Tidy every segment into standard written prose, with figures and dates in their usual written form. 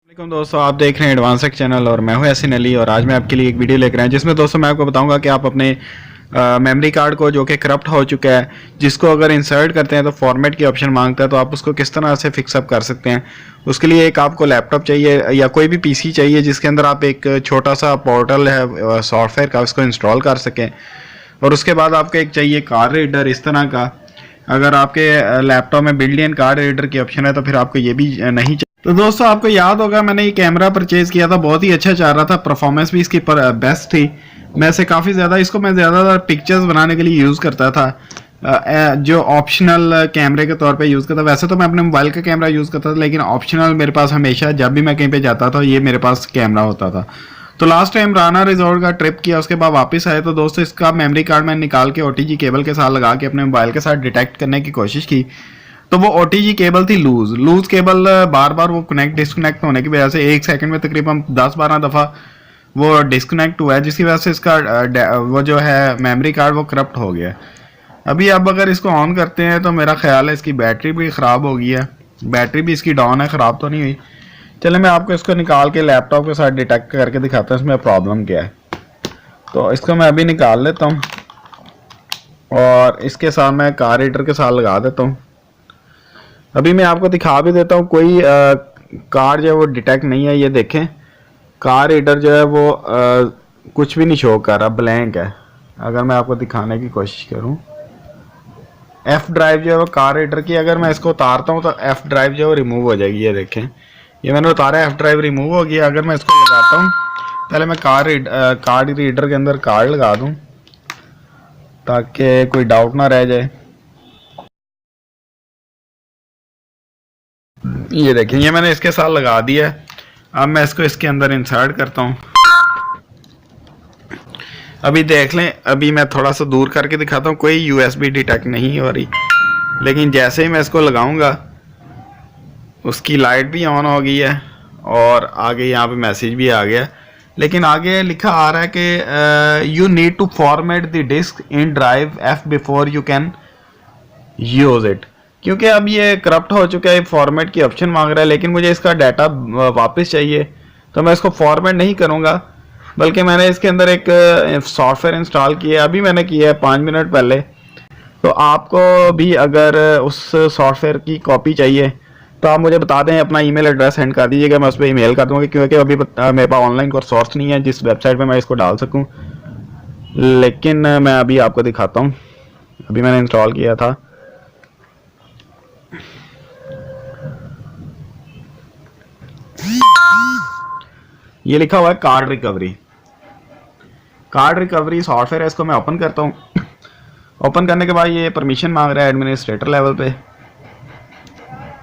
वालेकुम दोस्तों, आप देख रहे हैं एडवांस टेक चैनल और मैं हूं यासीन अली। और आज मैं आपके लिए एक वीडियो लेकर आया जिसमें दोस्तों मैं आपको बताऊंगा कि आप अपने मेमोरी कार्ड को जो कि करप्ट हो चुका है, जिसको अगर इंसर्ट करते हैं तो फॉर्मेट की ऑप्शन मांगता है, तो आप उसको किस तरह से फिक्सअप कर सकते हैं। उसके लिए एक आपको लैपटॉप चाहिए या कोई भी पीसी चाहिए जिसके अंदर आप एक छोटा सा पोर्टल है सॉफ्टवेयर का, उसको इंस्टॉल कर सकें। और उसके बाद आपको एक चाहिए कार्ड रीडर इस तरह का। अगर आपके लैपटॉप में बिल्ट इन कार्ड रीडर की ऑप्शन है तो फिर आपको ये भी नहीं चाहिए। तो दोस्तों आपको याद होगा मैंने ये कैमरा परचेज किया था, बहुत ही अच्छा चल रहा था, परफॉर्मेंस भी इसकी बेस्ट थी। मैं से काफ़ी ज़्यादा इसको मैं ज़्यादातर पिक्चर्स बनाने के लिए यूज़ करता था, जो ऑप्शनल कैमरे के तौर पे यूज़ करता। वैसे तो मैं अपने मोबाइल का कैमरा यूज़ करता था, लेकिन ऑप्शनल मेरे पास हमेशा जब भी मैं कहीं पे जाता था ये मेरे पास कैमरा होता था। तो लास्ट टाइम राना रिजॉर्ट का ट्रिप किया, उसके बाद वापस आए तो दोस्तों इसका मेमोरी कार्ड मैंने निकाल के OTG केबल के साथ लगा के अपने मोबाइल के साथ डिटेक्ट करने की कोशिश की। तो वो OTG केबल थी लूज केबल, बार बार वो डिस्कनेक्ट होने की वजह से 1 सेकंड में तकरीबन 10-12 दफ़ा वो डिस्कनेक्ट हुआ है, जिसकी वजह से इसका वो जो है मेमोरी कार्ड वो करप्ट हो गया। अभी अब अगर इसको ऑन करते हैं तो मेरा ख्याल है इसकी बैटरी भी ख़राब हो गई है, बैटरी भी इसकी डाउन है, ख़राब तो नहीं हुई। चले मैं आपको इसको निकाल के लैपटॉप के साथ डिटेक्ट करके दिखाता हूँ इसमें प्रॉब्लम क्या है। तो इसको मैं अभी निकाल लेता हूँ और इसके साथ मैं कार रीडर के साथ लगा देता हूँ। अभी मैं आपको दिखा भी देता हूँ, कोई कार जो है वो डिटेक्ट नहीं है। ये देखें कार रीडर जो है वो कुछ भी नहीं शो कर रहा, ब्लैंक है। अगर मैं आपको दिखाने की कोशिश करूँ, F ड्राइव जो है वो कार रीडर की, अगर मैं इसको उतारता हूँ तो F ड्राइव जो है वो रिमूव हो जाएगी। ये देखें ये मैंने उतारा, F ड्राइव रिमूव हो गया। अगर मैं इसको लगाता हूँ, पहले मैं कार्ड रीडर के अंदर कार्ड लगा दूँ ताकि कोई डाउट ना रह जाए। ये देखें ये मैंने इसके साथ लगा दिया है। अब मैं इसको इसके अंदर इंसर्ट करता हूँ। अभी देख लें, अभी मैं थोड़ा सा दूर करके दिखाता हूँ, कोई USB डिटेक्ट नहीं हो रही, लेकिन जैसे ही मैं इसको लगाऊंगा उसकी लाइट भी ऑन हो गई है और आगे यहाँ पे मैसेज भी आ गया। लेकिन आगे लिखा आ रहा है कि you need to format the disk in drive F before you can use it, क्योंकि अब ये करप्ट हो चुका है, फॉर्मेट की ऑप्शन मांग रहा है, लेकिन मुझे इसका डाटा वापस चाहिए। तो मैं इसको फॉर्मेट नहीं करूँगा, बल्कि मैंने इसके अंदर एक सॉफ्टवेयर इंस्टॉल किया है, अभी मैंने किया है 5 मिनट पहले। तो आपको भी अगर उस सॉफ्टवेयर की कॉपी चाहिए तो आप मुझे बता दें, अपना ईमेल एड्रेस सेंड कर दीजिएगा, मैं उस पर ईमेल कर दूँगा, क्योंकि अभी मेरे पास ऑनलाइन कोई सोर्स नहीं है जिस वेबसाइट पर मैं इसको डाल सकूँ। लेकिन मैं अभी आपको दिखाता हूँ, अभी मैंने इंस्टॉल किया था। ये लिखा हुआ है कार्ड रिकवरी सॉफ्टवेयर है, इसको मैं ओपन करता हूँ। ओपन करने के बाद ये परमिशन मांग रहा है एडमिनिस्ट्रेटर लेवल पे,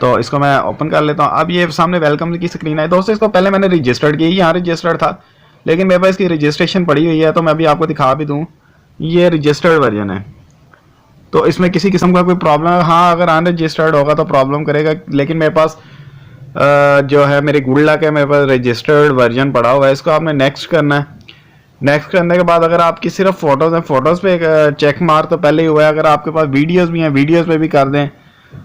तो इसको मैं ओपन कर लेता हूँ। अब ये सामने वेलकम की स्क्रीन है। दोस्तों इसको पहले मैंने रजिस्टर्ड किया, यहाँ रजिस्टर्ड था, लेकिन मेरे पास इसकी रजिस्ट्रेशन पड़ी हुई है, तो मैं अभी आपको दिखा भी दूँ, ये रजिस्टर्ड वर्जन है, तो इसमें किसी किस्म का कोई प्रॉब्लम है। हाँ अगर अनरजिस्टर्ड होगा तो प्रॉब्लम करेगा, लेकिन मेरे पास जो है मेरी गुड लक है, मेरे पास रजिस्टर्ड वर्जन पड़ा हुआ है। इसको आपने नेक्स्ट करना है। नेक्स्ट करने के बाद अगर आपकी सिर्फ फोटोज़ हैं, फोटोज़ पे एक चेक मार्क तो पहले ही हुआ है। अगर आपके पास वीडियोज़ भी हैं, वीडियोज़ पे भी कर दें,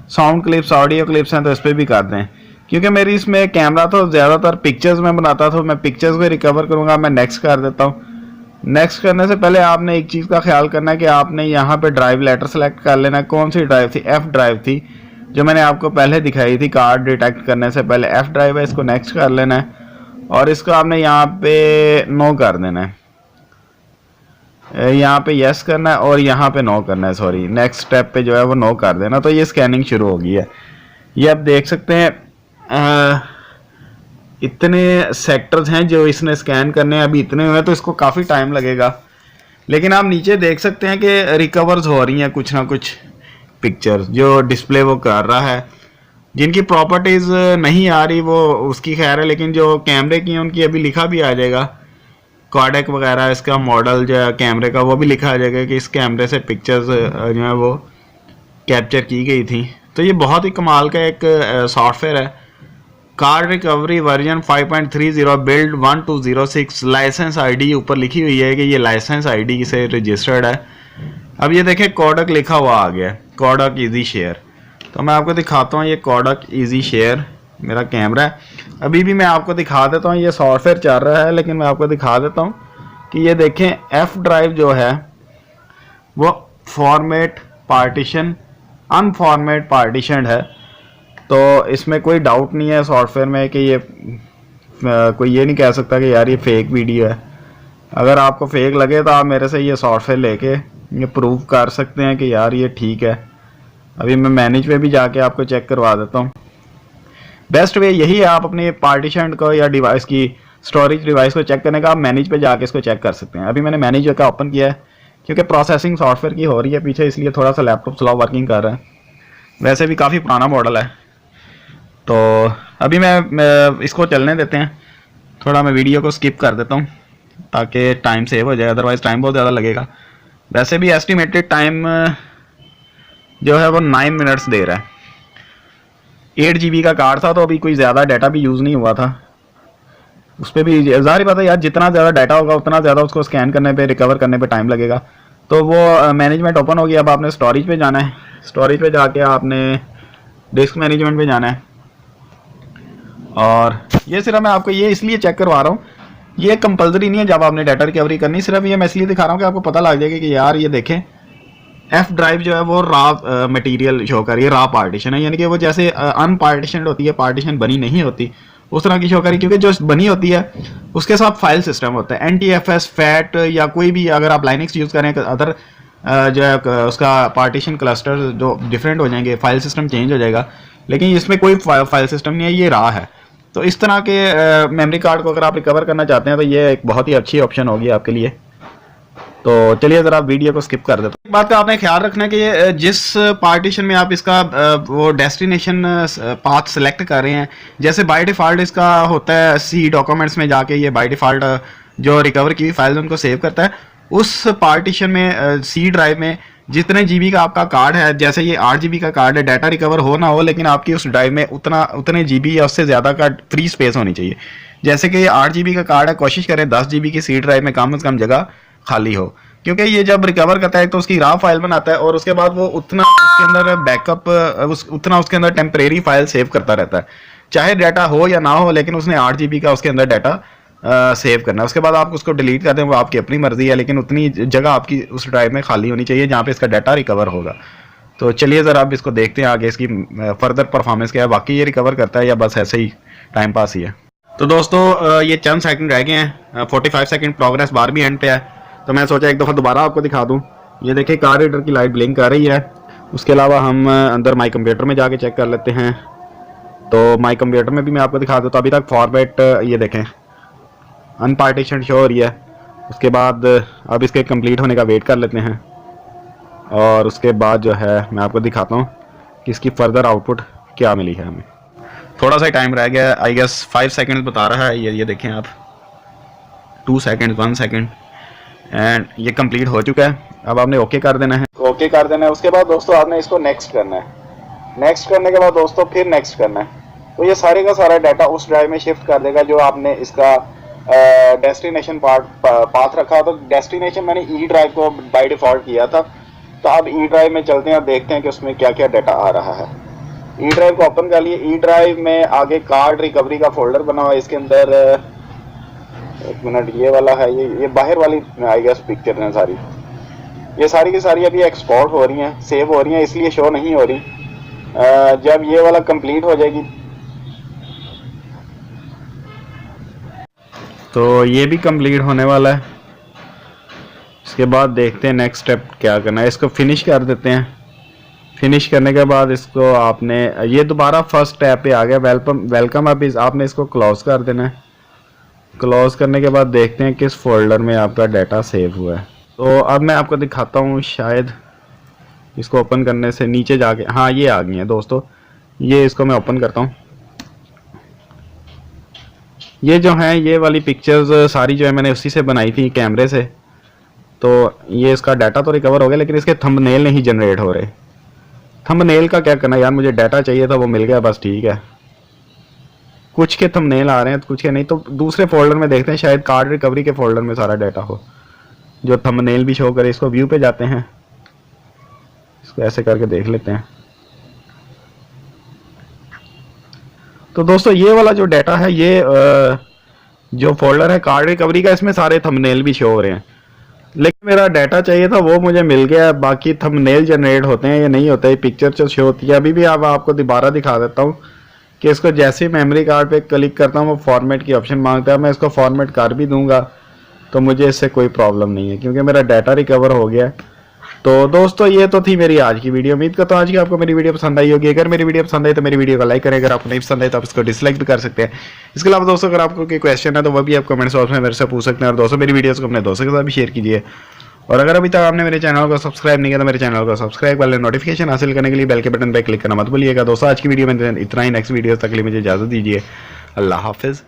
साउंड क्लिप्स ऑडियो क्लिप्स हैं तो इस पर भी कर दें, क्योंकि मेरी इसमें कैमरा तो ज़्यादातर पिक्चर्स में बनाता था, मैं पिक्चर्स को रिकवर करूँगा। मैं नेक्स्ट कर देता हूँ। नेक्स्ट करने से पहले आपने एक चीज़ का ख्याल करना है कि आपने यहाँ पे ड्राइव लेटर सेलेक्ट कर लेना है। कौन सी ड्राइव थी? F ड्राइव थी, जो मैंने आपको पहले दिखाई थी। कार्ड डिटेक्ट करने से पहले F ड्राइव है, इसको नेक्स्ट कर लेना है और इसको आपने यहाँ पे नो कर देना है, यहाँ पे यस करना है और यहाँ पे नो करना है, सॉरी नेक्स्ट स्टेप पे जो है वो नो कर देना। तो ये स्कैनिंग शुरू हो गई है। ये आप देख सकते हैं इतने सेक्टर्स हैं जो इसने स्कैन करने हैं, अभी इतने हुए, तो इसको काफ़ी टाइम लगेगा। लेकिन आप नीचे देख सकते हैं कि रिकवर्स हो रही हैं कुछ ना कुछ पिक्चर्स, जो डिस्प्ले वो कर रहा है। जिनकी प्रॉपर्टीज़ नहीं आ रही वो उसकी खैर है, लेकिन जो कैमरे की हैं उनकी अभी लिखा भी आ जाएगा, कोडेक वगैरह, इसका मॉडल जो है कैमरे का वो भी लिखा आ जाएगा कि इस कैमरे से पिक्चर्स जो है वो कैप्चर की गई थी। तो ये बहुत ही कमाल का एक सॉफ्टवेयर है। Card recovery version 5.30 build 1206, license ID ऊपर लिखी हुई है कि ये लाइसेंस आईडी से रजिस्टर्ड है। अब ये देखें कोडेक लिखा हुआ आ गया, कोडेक इजी शेयर। तो मैं आपको दिखाता हूँ ये कोडेक इजी शेयर मेरा कैमरा है। अभी भी मैं आपको दिखा देता हूँ, ये सॉफ्टवेयर चल रहा है लेकिन मैं आपको दिखा देता हूँ कि ये देखें एफ ड्राइव जो है वो फॉर्मेट पार्टीशन अनफॉर्मेट पार्टीशन है। तो इसमें कोई डाउट नहीं है सॉफ्टवेयर में कि ये कोई ये नहीं कह सकता कि यार ये फेक वीडियो है। अगर आपको फेक लगे तो आप मेरे से ये सॉफ्टवेयर लेके ये प्रूव कर सकते हैं कि यार ये ठीक है। अभी मैं मैनेज पे भी जाके आपको चेक करवा देता हूँ। बेस्ट वे यही है, आप अपने पार्टीशन को या डिवाइस की स्टोरेज डिवाइस को चेक करने का आप मैनेज पे जाके इसको चेक कर सकते हैं। अभी मैंने मैनेज का ओपन किया है क्योंकि प्रोसेसिंग सॉफ्टवेयर की हो रही है पीछे, इसलिए थोड़ा सा लैपटॉप स्लो वर्किंग कर रहा है। वैसे भी काफ़ी पुराना मॉडल है। तो अभी मैं इसको चलने देते हैं, थोड़ा मैं वीडियो को स्किप कर देता हूँ ताकि टाइम सेव हो जाए, अदरवाइज़ टाइम बहुत ज़्यादा लगेगा। वैसे भी एस्टिमेटेड टाइम जो है वो 9 मिनट्स दे रहा है। 8 GB का कार्ड था तो अभी कोई ज़्यादा डाटा भी यूज़ नहीं हुआ था। उस पर भी ज़ाहिर बात है यार, जितना ज़्यादा डाटा होगा उतना ज़्यादा उसको स्कैन करने पे रिकवर करने पे टाइम लगेगा। तो वो मैनेजमेंट ओपन हो गया। अब आपने स्टोरेज पे जाना है, स्टोरेज पे जाके आपने डिस्क मैनेजमेंट पे जाना है। और ये सिर्फ मैं आपको ये इसलिए चेक करवा रहा हूँ, ये कंपलसरी नहीं है जब आपने डाटा रिकवरी करनी, सिर्फ ये मैं इसलिए दिखा रहा हूँ कि आपको पता लग जाएगा कि यार ये देखें एफ ड्राइव जो है वो रा मटेरियल शो कर रही है, रा पार्टीशन है, यानी कि वो जैसे अनपार्टीशन होती है, पार्टीशन बनी नहीं होती उस तरह की शो करी, क्योंकि जो बनी होती है उसके साथ फाइल सिस्टम होता है NTFS फैट या कोई भी, अगर आप लाइनक्स यूज़ करें अदर जो है उसका पार्टीशन क्लस्टर जो डिफरेंट हो जाएंगे, फाइल सिस्टम चेंज हो जाएगा। लेकिन इसमें कोई फाइल सिस्टम नहीं है, ये रा है। तो इस तरह के मेमोरी कार्ड को अगर आप रिकवर करना चाहते हैं तो ये एक बहुत ही अच्छी ऑप्शन होगी आपके लिए। तो चलिए ज़रा वीडियो को स्किप कर देते हैं। एक बात का आपने ख्याल रखना है कि जिस पार्टीशन में आप इसका वो डेस्टिनेशन पाथ सेलेक्ट कर रहे हैं, जैसे बाय डिफ़ॉल्ट इसका होता है सी डॉक्यूमेंट्स में जाके ये बाय डिफ़ॉल्ट जो रिकवर की हुई फाइल उनको सेव करता है। उस पार्टीशन में सी ड्राइव में जितने GB का आपका कार्ड है, जैसे ये 8 GB का कार्ड है, डाटा रिकवर हो ना हो लेकिन आपकी उस ड्राइव में उतने GB या उससे ज़्यादा का फ्री स्पेस होनी चाहिए। जैसे कि ये 8 GB का कार्ड है, कोशिश करें 10 GB की सी ड्राइव में कम से कम जगह खाली हो, क्योंकि ये जब रिकवर करता है तो उसकी रा फाइल बनाता है और उसके बाद वो उतना उसके अंदर बैकअप उतना उसके अंदर टेम्परेरी फाइल सेव करता रहता है, चाहे डाटा हो या ना हो, लेकिन उसने 8 GB का उसके अंदर डाटा सेव करना है। उसके बाद आप उसको डिलीट कर दें वो आपकी अपनी मर्जी है, लेकिन उतनी जगह आपकी उस ड्राइव में खाली होनी चाहिए जहाँ पे इसका डाटा रिकवर होगा। तो चलिए ज़रा अब इसको देखते हैं आगे इसकी फर्दर परफॉर्मेंस क्या है, बाकी ये रिकवर करता है या बस ऐसे ही टाइम पास ही है। तो दोस्तों ये चंद सेकंड रह गए हैं, 45 सेकंड प्रोग्रेस बार भी एंड पे है, तो मैं सोचा एक दफ़ा दोबारा आपको दिखा दूं। ये देखिए कार रीडर की लाइट ब्लिंक कर रही है। उसके अलावा हम अंदर माई कंप्यूटर में जाके चेक कर लेते हैं। तो माई कंप्यूटर में भी मैं आपको दिखा दूँ। अभी तक फॉर्मेट ये देखें अनपार्टीशन शो हो रही है। उसके बाद अब इसके कंप्लीट होने का वेट कर लेते हैं और उसके बाद जो है मैं आपको दिखाता हूँ कि इसकी फर्दर आउटपुट क्या मिली है हमें। थोड़ा सा टाइम रह गया, आई गेस 5 सेकेंड बता रहा है। ये देखें आप 2 सेकेंड 1 सेकेंड एंड ये कंप्लीट हो चुका है। अब आपने ओके कर देना है, ओके कर देना है। उसके बाद दोस्तों आपने इसको नेक्स्ट करना है। नेक्स्ट करने के बाद दोस्तों फिर नेक्स्ट करना है। तो ये सारे का सारा डाटा उस ड्राइव में शिफ्ट कर देगा जो आपने इसका डेस्टिनेशन पाथ रखा। तो डेस्टिनेशन मैंने ई ड्राइव को बाय डिफॉल्ट किया था। तो अब ई ड्राइव में चलते हैं और देखते हैं कि उसमें क्या क्या डाटा आ रहा है। ई ड्राइव को ओपन कर लिए। ई ड्राइव में आगे कार्ड रिकवरी का फोल्डर बना हुआ है। इसके अंदर एक मिनट, ये वाला है, ये बाहर वाली आई गेस पिक्चर है सारी, ये सारी की सारी अभी एक्सपोर्ट हो रही हैं, सेव हो रही हैं, इसलिए शो नहीं हो रही। जब ये वाला कंप्लीट हो जाएगी तो ये भी कंप्लीट होने वाला है। इसके बाद देखते हैं नेक्स्ट स्टेप क्या करना है। इसको फिनिश कर देते हैं। फिनिश करने के बाद इसको आपने ये दोबारा फर्स्ट टैब पे आ गया वेलकम। अब आपने इसको क्लोज कर देना है। क्लोज करने के बाद देखते हैं किस फोल्डर में आपका डाटा सेव हुआ है। तो अब मैं आपको दिखाता हूँ, शायद इसको ओपन करने से नीचे जाके, हाँ ये आ गई है दोस्तों। ये इसको मैं ओपन करता हूँ। ये जो है ये वाली पिक्चर्स सारी जो है मैंने उसी से बनाई थी कैमरे से। तो ये इसका डाटा तो रिकवर हो गया, लेकिन इसके थंबनेल नहीं जनरेट हो रहे। थंबनेल का क्या करना यार, मुझे डाटा चाहिए था वो मिल गया, बस ठीक है। कुछ के थंबनेल आ रहे हैं कुछ के नहीं। तो दूसरे फोल्डर में देखते हैं, शायद कार्ड रिकवरी के फोल्डर में सारा डाटा हो जो थंबनेल भी शो करे। इसको व्यू पे जाते हैं, इसको ऐसे करके देख लेते हैं। तो दोस्तों ये वाला जो डाटा है, ये जो फोल्डर है कार्ड रिकवरी का, इसमें सारे थंबनेल भी शो हो रहे हैं, लेकिन मेरा डाटा चाहिए था वो मुझे मिल गया। बाकी थंबनेल जनरेट होते हैं या नहीं होते हैं, पिक्चर जो शो होती है। अभी भी अब आपको दोबारा दिखा देता हूँ कि इसको जैसे ही मेमोरी कार्ड पे क्लिक करता हूँ वो फॉर्मेट की ऑप्शन मांगता है। मैं इसको फॉर्मेट कर भी दूंगा तो मुझे इससे कोई प्रॉब्लम नहीं है क्योंकि मेरा डाटा रिकवर हो गया है। तो दोस्तों ये तो थी मेरी आज की वीडियो। उम्मीद करता हूँ आज की आपको मेरी वीडियो पसंद आई होगी। अगर मेरी वीडियो पसंद आई तो मेरी वीडियो को लाइक करें, अगर आपको नहीं पसंद आई तो आप इसको डिसलाइक भी कर सकते हैं। इसके अलावा दोस्तों अगर आपको कोई क्वेश्चन है तो वह भी आप कमेंट बॉक्स में मेरे से पूछ सकते हैं। और दोस्तों मेरी वीडियोस को अपने दोस्तों के साथ भी शेयर कीजिए। और अगर अभी तक आपने मेरे चैनल को सब्सक्राइब नहीं किया तो मेरे चैनल को सब्सक्राइब कर लें। नोटिफिकेशन हासिल करने के लिए बेल के बटन पर क्लिक करना मत भूलिएगा। दोस्तों आज की वीडियो में इतना ही। नेक्स्ट वीडियो तक के लिए मुझे इजाजत दीजिए। अल्लाह हाफिज़।